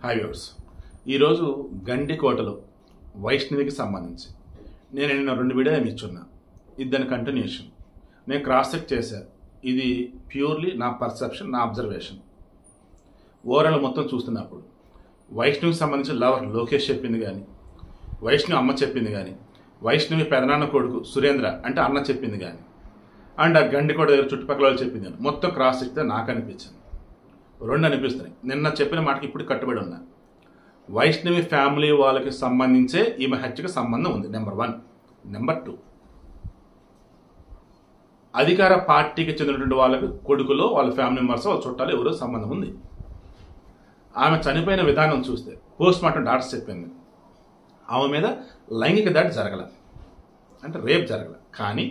Hi viewers, ఈరోజు గండికోటలో వైష్ణవికి సంబంధించి నేను నిన్న 2 వీడియోలు ఇచ్చున్నా. ఇది దాని కంటిన్యూషన్. నేను క్రాస్ చెక్ చేశాను. ఇది ప్యూర్లీ నా పర్సెప్షన్, నా అబ్జర్వేషన్. ఓవరాల్ మొత్తం చూస్తున్నప్పుడు వైష్ణవికి సంబంధించి లవర్ లోకేష్ చెప్పింది కానీ, వైష్ణవి అమ్మ చెప్పింది కానీ, వైష్ణవి పెదనాన్న కొడుకు సురేంద్ర అంటే అన్న చెప్పింది కానీ, అండ్ ఆ గండికోట దగ్గర చుట్టుపక్కల వాళ్ళు చెప్పింది కానీ, మొత్తం క్రాస్ చెప్తే నాకు అనిపించింది 2 అనిపిస్తున్నాయి. నిన్న చెప్పిన మాటకి ఇప్పుడు కట్టుబడి ఉన్నా. వైష్ణవి ఫ్యామిలీ వాళ్ళకి సంబంధించే ఈమె హత్యకు సంబంధం ఉంది. నెంబర్ 1. నెంబర్ 2, అధికార పార్టీకి చెందినటువంటి వాళ్ళకి కొడుకులో వాళ్ళ ఫ్యామిలీ మెంబర్స్ వాళ్ళ చుట్టాలు ఎవరో సంబంధం ఉంది. ఆమె చనిపోయిన విధానం చూస్తే పోస్ట్ మార్టం డాక్టర్స్ చెప్పింది ఆమె మీద లైంగిక దాడి జరగల, అంటే రేప్ జరగల, కానీ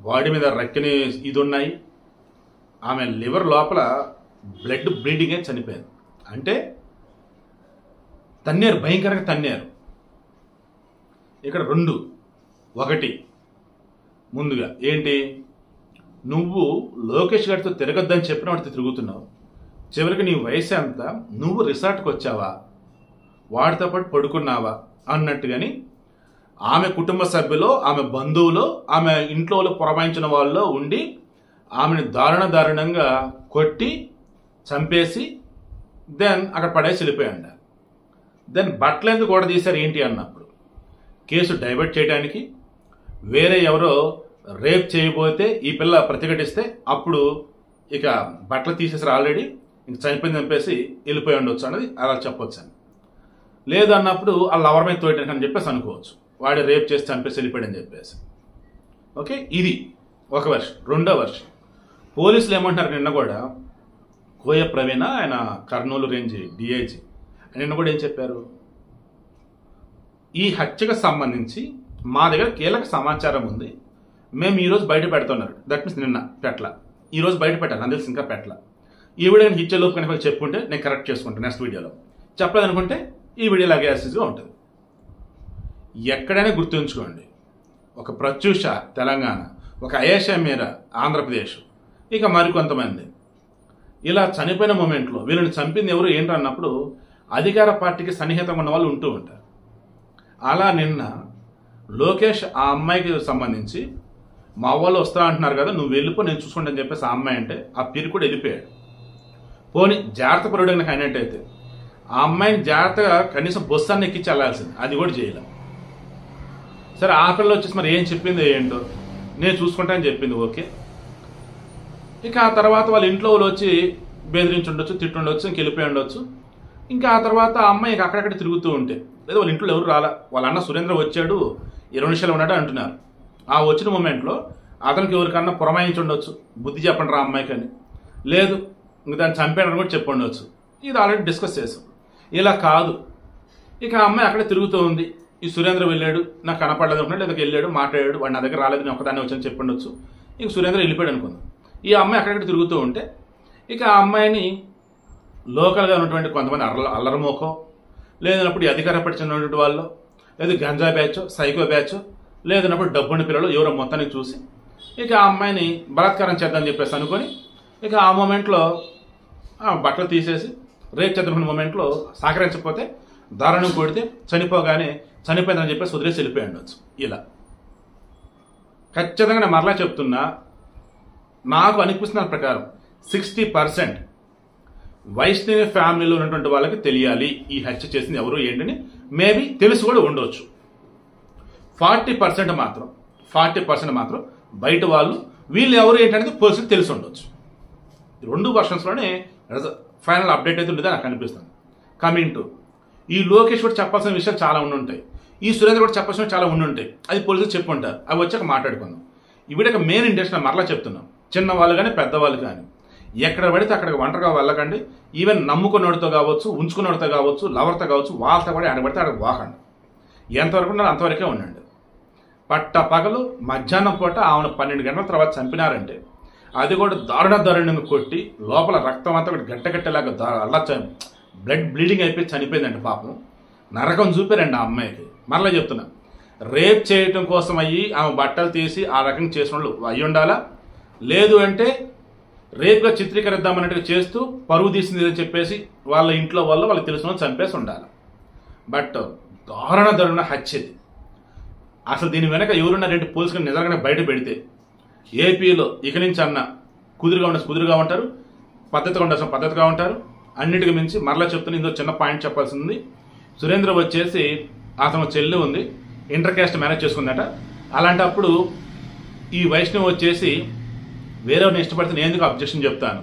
బాడీ మీద రక్కిని ఇది ఉన్నాయి. ఆమె లివర్ లోపల బ్లడ్ బ్లీడింగ్ అని చనిపోయింది. అంటే తన్నేరు, భయంకరంగా తన్నేరు. ఇక్కడ 2. 1, ముందుగా ఏంటి, నువ్వు లోకేష్ గారితో తిరగొద్దని చెప్పిన వాడితో తిరుగుతున్నావు. చివరికి నీ వయసు ఎంత, నువ్వు రిసార్ట్కి వచ్చావా, వాడితో పాటు పడుకున్నావా అన్నట్టుగాని ఆమె కుటుంబ సభ్యులు, ఆమె బంధువులు, ఆమె ఇంట్లో పురమాయించిన వాళ్ళు ఉండి ఆమెను దారుణంగా కొట్టి చంపేసి దెన్ అక్కడ పడేసి వెళ్ళిపోయాడు. దెన్ బట్టలు ఎందుకు కూడా తీశారు ఏంటి అన్నప్పుడు కేసు డైవర్ట్ చేయడానికి, వేరే ఎవరో రేప్ చేయబోతే ఈ పిల్ల ప్రతిఘటిస్తే అప్పుడు ఇక బట్టలు తీసేసారు, ఆల్రెడీ ఇంక చనిపోయింది చంపేసి వెళ్ళిపోయి ఉండొచ్చు అన్నది అలా చెప్పొచ్చు అని. లేదు అన్నప్పుడు ఆ లవర్ మీద తోయడానికి అని చెప్పేసి అనుకోవచ్చు, వాడు రేప్ చేసి చంపేసి వెళ్ళిపోయాడని చెప్పేసి. ఓకే, ఇది ఒక వెర్షన్. 2వ వెర్షన్, పోలీసులు ఏమంటున్నారు నిన్న కూడా, కోయ ప్రవీణ ఆయన కర్నూలు రేంజ్ డిఐజీ నిన్న కూడా ఏం చెప్పారు, ఈ హత్యకు సంబంధించి మా దగ్గర కీలక సమాచారం ఉంది, మేము ఈరోజు బయట పెడుతున్నారు. దట్ మీన్స్ నిన్న పెట్ల, ఈరోజు బయట పెట్టాలి, నాకు తెలిసి ఇంకా పెట్ల. ఈ వీడియో నేను ఇచ్చేలోపు కనుక చెప్పుంటే నేను కరెక్ట్ చేసుకుంటాను నెక్స్ట్ వీడియోలో. చెప్పలేదనుకుంటే ఈ వీడియో లాగే యాసిస్గా ఉంటుంది. ఎక్కడైనా గుర్తుంచుకోండి, ఒక ప్రత్యూష తెలంగాణ, ఒక అయేషా మీరా ఆంధ్రప్రదేశ్, ఇక మరికొంతమంది ఇలా చనిపోయిన మూమెంట్లో వీళ్ళని చంపింది ఎవరు ఏంటన్నప్పుడు అధికార పార్టీకి సన్నిహితంగా ఉన్న వాళ్ళు ఉంటూ ఉంటారు. అలా నిన్న లోకేష్ ఆ అమ్మాయికి సంబంధించి మా వాళ్ళు వస్తా అంటున్నారు కదా, నువ్వు వెళ్ళిపో నేను చూసుకుంటా అని చెప్పేసి ఆ అమ్మాయి అంటే ఆ పీరు కూడా వెళ్ళిపోయాడు. పోనీ జాగ్రత్త పరుడు నాకు అయినట్టయితే ఆ అమ్మాయిని జాగ్రత్తగా కనీసం బొస్సాన్ని ఎక్కించి వెళ్ళాల్సింది, అది కూడా చేయలేం. సరే, ఆ పిల్ల వచ్చేసి మరి ఏం చెప్పింది ఏంటో నేను చూసుకుంటా అని చెప్పింది, ఓకే. ఇక ఆ తర్వాత వాళ్ళ ఇంట్లో వాళ్ళు వచ్చి బెదిరించి ఉండొచ్చు, తిట్టుండొచ్చు, ఇంక వెళ్ళిపోయి ఉండొచ్చు. ఇంకా ఆ తర్వాత ఆ అమ్మాయి అక్కడక్కడ తిరుగుతూ ఉంటే, లేదా వాళ్ళ ఇంట్లో ఎవరు రాలా, వాళ్ళ అన్న సురేంద్ర వచ్చాడు 20 నిమిషాలు ఉన్నాడు అంటున్నారు. ఆ వచ్చిన మూమెంట్లో అతనికి ఎవరికన్నా పురమాయించి ఉండొచ్చు, బుద్ధి చెప్పండి రా అమ్మాయికి అని, లేదు ఇంక దాన్ని చంపాడని కూడా చెప్పి ఉండొచ్చు. ఇది ఆల్రెడీ డిస్కస్ చేసాం. ఇలా కాదు, ఇక ఆ అమ్మాయి అక్కడే తిరుగుతూ ఉంది, ఈ సురేంద్ర వెళ్ళాడు, నాకు కనపడలేదు అనుకున్నాడు, లేదా వెళ్ళాడు మాట్లాడాడు, వాడు నా దగ్గర రాలేదు, నేను ఒకదాన్ని వచ్చాను చెప్పి ఉండొచ్చు. ఇంక సురేంద్ర వెళ్ళిపోయాడు అనుకుందాం. ఈ అమ్మాయి అక్కడక్కడ తిరుగుతూ ఉంటే ఇక ఆ అమ్మాయిని లోకల్గా ఉన్నటువంటి కొంతమంది అల్లరమోకో, లేదన్నప్పుడు అధికార పార్టీ చెందినటువంటి వాళ్ళు, లేదా గంజా బ్యాచ్, సైకో బ్యాచ్, లేదన్నప్పుడు డబ్బుని పిల్లలు ఎవరో మొత్తాన్ని చూసి ఇక ఆ అమ్మాయిని బలాత్కారం చేద్దామని చెప్పేసి అనుకొని ఇక ఆ మూమెంట్లో బట్టలు తీసేసి రేప్ చేద్దామన్న మూమెంట్లో సహకరించకపోతే దారుణం కొడితే చనిపోగానే చనిపోయిందని చెప్పేసి వదిలేసి వెళ్ళిపోయి ఉండొచ్చు. ఇలా ఖచ్చితంగా నేను మరలా చెప్తున్నా, నాకు అనిపిస్తున్న ప్రకారం 60% వైష్ణవి ఫ్యామిలీలో ఉన్నటువంటి వాళ్ళకి తెలియాలి ఈ హత్య చేసింది ఎవరు ఏంటని. మేబీ తెలిసి కూడా ఉండవచ్చు. 40% మాత్రం బయట వాళ్ళు వీళ్ళు ఎవరు ఏంటనేది పోలీసులకు తెలిసి ఉండొచ్చు. 2 వర్షన్స్లోనే ఫైనల్ అప్డేట్ అయితే ఉండేది నాకు అనిపిస్తుంది. కమింగ్ టు ఈ లోకేష్ కూడా చెప్పాల్సిన విషయాలు చాలా ఉండుంటాయి, ఈ సురేంద్ర కూడా చెప్పాల్సిన చాలా ఉండుంటాయి, అది పోలీసులు చెప్పుంటారు, అవి వచ్చాక మాట్లాడుకుందాం. ఇవిడక మెయిన్ ఇంటెన్షన్ మరలా చెప్తున్నాం, చిన్నవాళ్ళు కానీ పెద్దవాళ్ళు కానీ ఎక్కడ పడితే అక్కడికి ఒంటరిగా వెళ్ళకండి. ఈవెన్ నమ్ముకున్నోడితో కావచ్చు, ఉంచుకున్నోడితో కావచ్చు, లవర్తో కావచ్చు, వాళ్ళతో కూడా ఆడ పడితే అక్కడికి వాకండి. ఎంతవరకు ఉన్నారో అంతవరకే ఉండండి. పట్ట పగలు మధ్యాహ్నం పూట ఆమెను 12 గంటల తర్వాత చంపినారంటే అది కూడా దారుణంగా కొట్టి లోపల రక్తం అంతా కూడా గట్టగట్టేలాగా అలా బ్లడ్ బ్లీడింగ్ అయిపోయి చనిపోయిందండి. పాపం నరకం చూపారండి ఆ అమ్మాయికి. మరలా చెప్తున్నా, రేప్ చేయటం కోసం అయ్యి ఆమె బట్టలు తీసి ఆ రకంగా చేసిన వాళ్ళు అయ్యి ఉండాలా, లేదు అంటే రేపుగా చిత్రీకరిద్దామన్నట్టుగా చేస్తూ పరువు తీసింది అని చెప్పేసి వాళ్ళ ఇంట్లో వాళ్ళకి తెలిసిన చంపేసి ఉండాలి. బట్ దారుణ హత్య ఇది. అసలు దీని వెనక ఎవరున్నారంటే పోలీసులు నిజంగానే బయట పెడితే ఏపీలో ఇక నుంచి అన్న కుదురుగా ఉంటారు, పద్ధతిగా ఉండాల్సిన పద్ధతిగా ఉంటారు. అన్నిటికి మించి మరలా చెప్తున్నా, ఇందులో చిన్న పాయింట్ చెప్పాల్సింది. సురేంద్ర వచ్చేసి అతను చెల్లి ఉంది, ఇంటర్ క్యాస్ట్ మేనేజ్ చేసుకుందట. అలాంటప్పుడు ఈ వైష్ణవ్ వచ్చేసి వేరేవారిని ఇష్టపడితే నేను ఎందుకు అబ్జెక్షన్ చెప్తాను,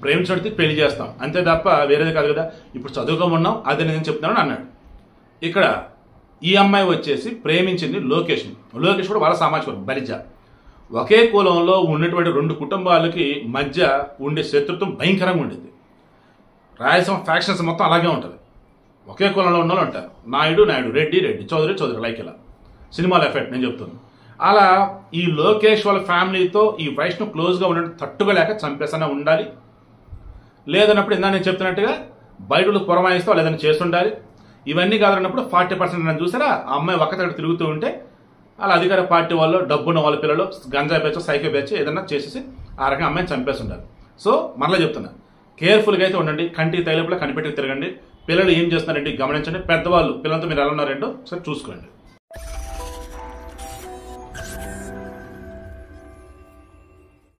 ప్రేమించినట్టు పెళ్లి చేస్తాం అంతే తప్ప వేరేది కాదు కదా, ఇప్పుడు చదువుకోమన్నాం అదే నేను చెప్తున్నాను అన్నాడు. ఇక్కడ ఈ అమ్మాయి వచ్చేసి ప్రేమించింది లోకేష్ కూడా వాళ్ళ సామాజిక వర్గం బలిజ. ఒకే కులంలో ఉన్నటువంటి 2 కుటుంబాలకి మధ్య ఉండే శత్రుత్వం భయంకరంగా ఉండేది. రాయలసీమ ఫ్యాక్షన్స్ మొత్తం అలాగే ఉంటుంది. ఒకే కులంలో ఉన్న వాళ్ళు ఉంటారు, నాయుడు రెడ్డి చౌదరి లైక్ ఇలా సినిమాల ఎఫెక్ట్ నేను చెప్తున్నాను. అలా ఈ లోకేష్ వాళ్ళ ఫ్యామిలీతో ఈ వైష్ణవ్ క్లోజ్గా ఉండడం తట్టుకోలేక చంపేసనే ఉండాలి. లేదన్నప్పుడు ఇందా నేను చెప్తున్నట్టుగా బయటకు పురమాయిస్తూ వాళ్ళు ఏదైనా చేస్తుండాలి. ఇవన్నీ కాదన్నప్పుడు 40% నన్ను చూసారా, ఆ అమ్మాయి ఒక్కతడి తిరుగుతూ ఉంటే అలా అధికార పార్టీ వాళ్ళు, డబ్బున్న వాళ్ళ పిల్లలు గంజాయి బెచ్చ సైకో బెచ్చ ఏదైనా చేసేసి ఆ రకంగా అమ్మాయిని చంపేసి ఉండాలి. సో మరలా చెప్తున్నా, కేర్ఫుల్గా అయితే ఉండండి, కంటికి తైలపులా కనిపెట్టి తిరగండి. పిల్లలు ఏం చేస్తున్నారంటే గమనించండి, పెద్దవాళ్ళు పిల్లలతో మీరు ఎలా ఉన్నారేంటో సరే చూసుకోండి.